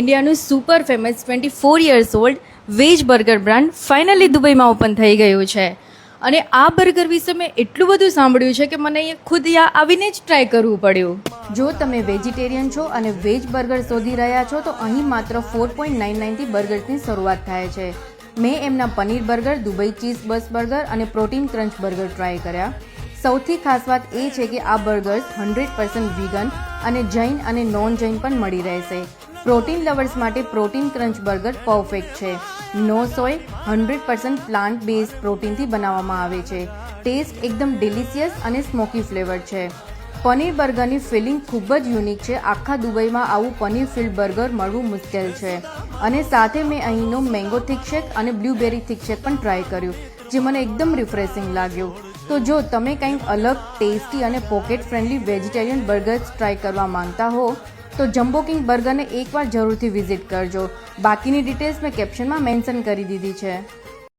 ઇન્ડિયાનું super famous 24 years old veg burger brand finally દુબઈમાં open થઈ ગયું છે. અને આ બર્ગર વિશે મેં એટલું બધું સાંભળ્યું છે કે મને અહીંયા ખુદ આવીને જ ટ્રાય કરવું પડ્યું. જો તમે વેજીટેરિયન છો અને વેજ બર્ગર શોધી રહ્યા છો તો અહીં માત્ર 4.99 થી બર્ગર્સની શરૂઆત થાય છે. મેં એમના પનીર બર્ગર, દુબઈ ચીઝ બસ બર્ગર અને પ્રોટીન ક્રંચ બર્ગર ટ્રાય કર્યા. સૌથી ખાસ વાત એ છે કે આ બર્ગર્સ 100% વીગન અને જૈન અને નોન જૈન પણ મળી રહેશે. પ્રોટીન લવર્સ માટે પ્રોટીન ક્રંચ બર્ગર પરફેક્ટ છે. નો સોય, 100% પ્લાન્ટ બેઝ પ્રોટીનથી બનાવવામાં આવે છે. ટેસ્ટ એકદમ ડિલિશિયસ અને સ્મોકી ફ્લેવર છે. પનીર બર્ગરની ફિલિંગ ખૂબ જ યુનિક છે. આખા દુબઈમાં આવું પનીર ફિલ્ડ બર્ગર મળવું મુશ્કેલ છે. અને સાથે મેં અહીંનો મેંગો થિક શેક અને બ્લ્યુબેરી થિક શેક પણ ટ્રાય કર્યું, જે મને એકદમ રિફ્રેશિંગ લાગ્યું. તો જો તમે કંઈક અલગ, ટેસ્ટી અને pocket friendly vegetarian burgers try કરવા માંગતા હો તો જમ્બો કિંગ બર્ગરને એકવાર જરૂરથી વિઝિટ કરજો. બાકીની ડિટેલ્સ મેં કેપ્શનમાં મેન્શન કરી દીધી છે.